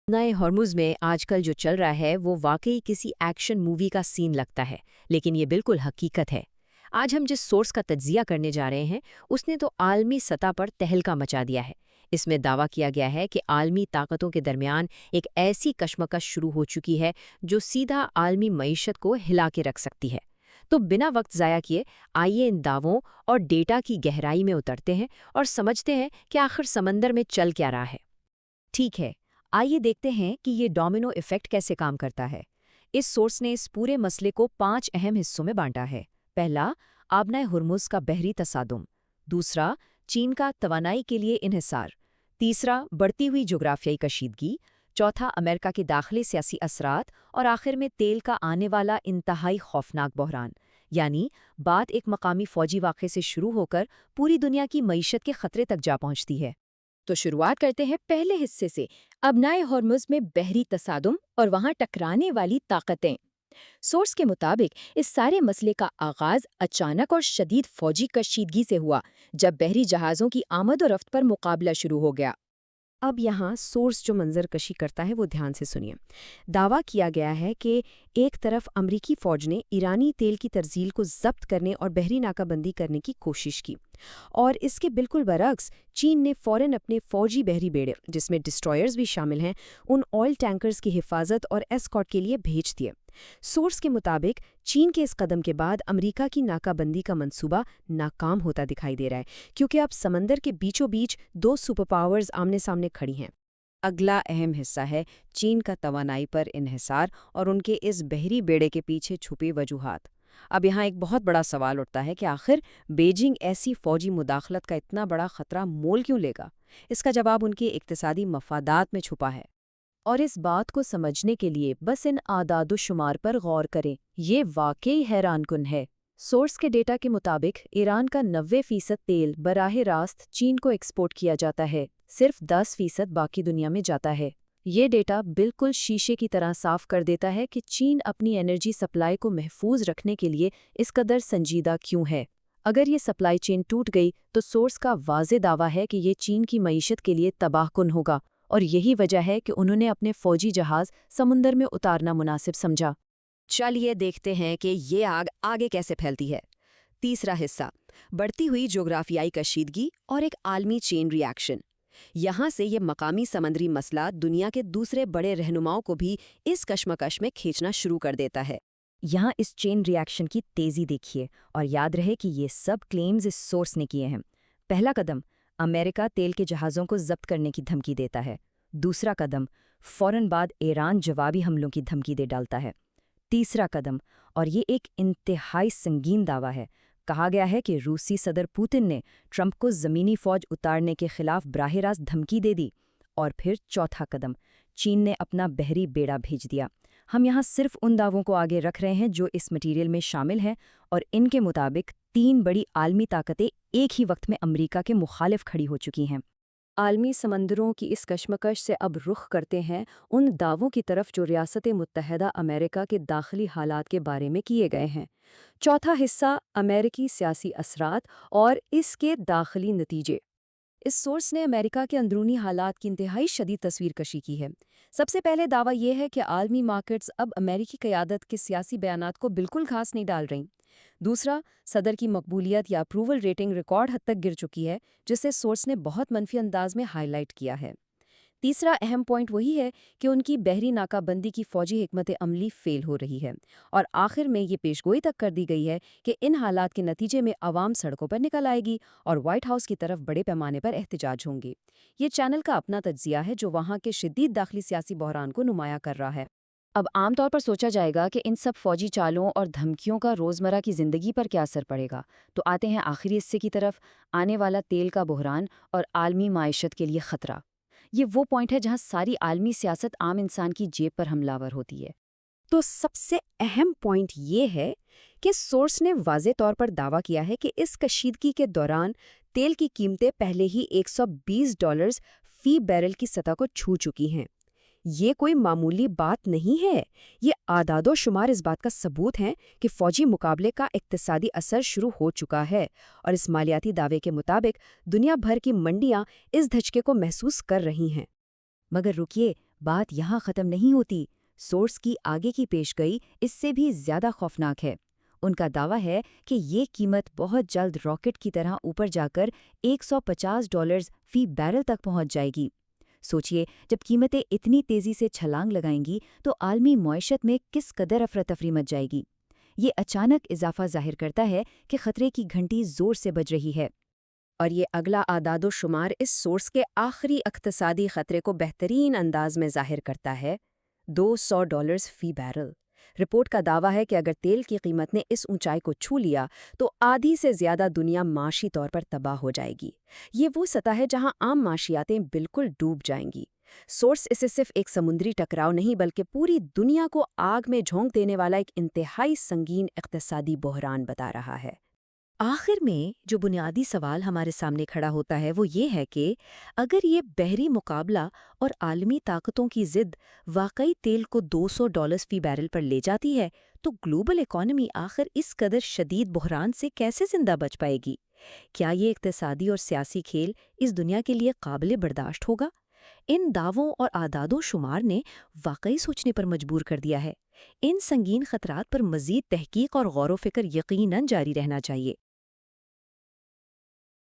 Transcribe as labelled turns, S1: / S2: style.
S1: नए हॉर्मुज़ में आजकल जो चल रहा है वो वाकई किसी एक्शन मूवी का सीन लगता है, लेकिन ये बिल्कुल हकीकत है। आज हम जिस सोर्स का तज्जिया करने जा रहे हैं उसने तो आलमी सतह पर तहलका मचा दिया है। इसमें दावा किया गया है कि आलमी ताकतों के दरमियान एक ऐसी कशमकश शुरू हो चुकी है जो सीधा आलमी मईशत को हिला के रख सकती है। तो बिना वक्त ज़ाया किए आइए इन दावों और डेटा की गहराई में उतरते हैं और समझते हैं कि आखिर समंदर में चल क्या रहा है।
S2: ठीक है, आइए देखते हैं कि ये डोमिनो इफेक्ट कैसे काम करता है। इस सोर्स ने इस पूरे मसले को 5 अहम हिस्सों में बांटा है। पहला, आबनाए हुर्मुज़ का बहरी तसादुम। दूसरा, चीन का तवानाई के लिए इन्हिसार। तीसरा, बढ़ती हुई जोग्राफियाई कशीदगी। चौथा, अमेरिका के दाखिली सियासी असरात। और आखिर में तेल का आने वाला इंतहाई खौफनाक बहरान। यानी बात एक मकामी फौजी वाक़े से शुरू होकर पूरी दुनिया की मईशत के खतरे तक जा पहुंचती है। तो शुरुआत करते हैं पहले हिस्से से, अबनाए हॉर्मुज़ में बहरी तसादुम और वहां टकराने वाली ताकतें। सोर्स के मुताबिक इस सारे मसले का आगाज अचानक और शदीद फौजी कशीदगी से हुआ, जब बहरी जहाज़ों की आमद और रफ्त पर मुकाबला शुरू हो गया।
S1: अब यहाँ सोर्स जो मंजर कशी करता है वो ध्यान से सुनिए। दावा किया गया है कि एक तरफ अमरीकी फौज ने ईरानी तेल की तरजील को जब्त करने और बहरी नाकाबंदी करने की कोशिश की, और इसके बिल्कुल बरक्स चीन ने फौरन अपने फौजी बहरी बेड़े, जिसमें डिस्ट्रॉयर्स भी शामिल हैं, उन ऑयल टैंकर्स की हिफाजत और एस्कॉर्ट के लिए भेज दिए। सोर्स के मुताबिक चीन के इस कदम के बाद अमेरिका की नाकाबंदी का मंसूबा नाकाम होता दिखाई दे रहा है, क्योंकि अब समंदर के बीचों बीच दो सुपर पावर्स आमने सामने खड़ी हैं। अगला अहम हिस्सा है चीन का तवानाई पर इन्हिसार और उनके इस बहरी बेड़े के पीछे छुपी वजूहात। अब यहाँ एक बहुत बड़ा सवाल उठता है कि आखिर बीजिंग ऐसी फौजी मुदाखलत का इतना बड़ा खतरा मोल क्यों लेगा? इसका जवाब उनके इक्तिसादी मफादात में छुपा है। और इस बात को समझने के लिए बस इन आदाद-ओ-शुमार पर गौर करें। ये वाकई हैरानकुन है। सोर्स के डेटा के मुताबिक ईरान का 90% तेल बराह रास्त चीन को एक्सपोर्ट किया जाता है, सिर्फ 10% बाकी दुनिया में जाता है। ये डेटा बिल्कुल शीशे की तरह साफ कर देता है कि चीन अपनी एनर्जी सप्लाई को महफूज रखने के लिए इस कदर संजीदा क्यों है। अगर ये सप्लाई चेन टूट गई तो सोर्स का वाज़े दावा है कि ये चीन की मईशत के लिए तबाहकुन होगा, और यही वजह है कि उन्होंने अपने फौजी जहाज समुंदर में उतारना मुनासिब समझा। चलिए देखते हैं कि ये आग आगे कैसे फैलती है। तीसरा हिस्सा, बढ़ती हुई जोग्राफियाई कशीदगी और एक आलमी चेन रिएक्शन। यहाँ से ये मकामी समंदरी मसला दुनिया के दूसरे बड़े रहनुमाओं को भी इस कशमकश में खींचना शुरू कर देता है। यहाँ इस चेन रिएक्शन की तेज़ी देखिए, और याद रहे कि ये सब क्लेम्स इस सोर्स ने किए हैं। पहला कदम, अमेरिका तेल के जहाज़ों को जब्त करने की धमकी देता है। दूसरा कदम, फौरन बाद ईरान जवाबी हमलों की धमकी दे डालता है। तीसरा कदम, और ये एक इंतहाई संगीन दावा है, कहा गया है कि रूसी सदर पुतिन ने ट्रंप को ज़मीनी फ़ौज उतारने के खिलाफ बराह रास्त धमकी दे दी। और फिर चौथा कदम, चीन ने अपना बहरी बेड़ा भेज दिया। हम यहाँ सिर्फ उन दावों को आगे रख रहे हैं जो इस मटीरियल में शामिल हैं, और इनके मुताबिक 3 बड़ी आलमी ताकतें एक ही वक्त में अमेरिका के मुखालिफ खड़ी हो चुकी हैं। आलमी समंदरों की इस कशमकश से अब रुख करते हैं उन दावों की तरफ जो रियासत मुत्तहदा अमेरिका के दाखिली हालात के बारे में किए गए हैं। चौथा हिस्सा, अमेरिकी सियासी असरात और इसके दाखिली नतीजे। इस सोर्स ने अमेरिका के अंदरूनी हालात की इंतहाई शदीद तस्वीर कशी की है। सबसे पहले दावा यह है कि आलमी मार्केट्स अब अमेरिकी क़यादत के सियासी बयानात को बिल्कुल घास नहीं डाल रहीं। दूसरा, सदर की मकबूलियत या अप्रूवल रेटिंग रिकॉर्ड हद तक गिर चुकी है, जिसे सोर्स ने बहुत मनफी अंदाज में हाईलाइट किया है। तीसरा अहम पॉइंट वही है कि उनकी बहरी नाकाबंदी की फौजी हिकमत अमली फेल हो रही है, और आखिर में ये पेशगोई तक कर दी गई है कि इन हालात के नतीजे में आवाम सड़कों पर निकल आएगी और व्हाइट हाउस की तरफ बड़े पैमाने पर एहतजाज होंगे। ये चैनल का अपना तज्जिया है जो वहाँ के शदीद दाखिली सियासी बहरान को नुमाया कर रहा है। अब आमतौर पर सोचा जाएगा कि इन सब फौजी चालों और धमकियों का रोज़मर्रा की ज़िंदगी पर क्या असर पड़ेगा। तो आते हैं आखिरी हिस्से की तरफ, आने वाला तेल का बहरान और आलमी मायशत के लिए ख़तरा। ये वो पॉइंट है जहाँ सारी आलमी सियासत आम इंसान की जेब पर हमलावर होती है। तो सबसे अहम पॉइंट ये है कि सोर्स ने वाज़े तौर पर दावा किया है कि इस कशीदगी के दौरान तेल की कीमतें पहले ही $120 फी बैरल की सतह को छू चुकी हैं। ये कोई मामूली बात नहीं है। ये आदादो शुमार इस बात का सबूत हैं कि फौजी मुकाबले का इक्तिसादी असर शुरू हो चुका है, और इस मालियाती दावे के मुताबिक दुनिया भर की मंडियां इस धचके को महसूस कर रही हैं। मगर रुकिए,
S2: بات یہاں ختم نہیں ہوتی، سورس کی آگے کی پیشگوئی اس سے بھی زیادہ خوفناک ہے۔ ان کا دعویٰ ہے کہ یہ قیمت بہت جلد راکٹ کی طرح اوپر جا کر $150 فی بیرل تک پہنچ جائے گی۔ سوچئے، جب قیمتیں اتنی تیزی سے چھلانگ لگائیں گی تو عالمی معیشت میں کس قدر افراتفری مچ جائے گی۔ یہ اچانک اضافہ ظاہر کرتا ہے کہ خطرے کی گھنٹی زور سے بج رہی ہے۔
S1: اور یہ اگلا اعداد و شمار اس سورس کے آخری اقتصادی خطرے کو بہترین انداز میں ظاہر کرتا ہے: $200 فی بیرل۔ رپورٹ کا دعویٰ ہے کہ اگر تیل کی قیمت نے اس اونچائی کو چھو لیا تو آدھی سے زیادہ دنیا معاشی طور پر تباہ ہو جائے گی۔ یہ وہ سطح ہے جہاں عام معاشیاتیں بالکل ڈوب جائیں گی۔ سورس اسے صرف ایک سمندری ٹکراؤ نہیں بلکہ پوری دنیا کو آگ میں جھونک دینے والا ایک انتہائی سنگین اقتصادی بحران بتا رہا ہے۔
S2: آخر میں جو بنیادی سوال ہمارے سامنے کھڑا ہوتا ہے وہ یہ ہے کہ اگر یہ بحری مقابلہ اور عالمی طاقتوں کی ضد واقعی تیل کو $200 فی بیرل پر لے جاتی ہے تو گلوبل اکانومی آخر اس قدر شدید بحران سے کیسے زندہ بچ پائے گی؟ کیا یہ اقتصادی اور سیاسی کھیل اس دنیا کے لیے قابل برداشت ہوگا؟ ان دعووں اور اعداد و شمار نے واقعی سوچنے پر مجبور کر دیا ہے۔ ان سنگین خطرات پر مزید تحقیق اور غور و فکر یقیناً جاری رہنا چاہیے۔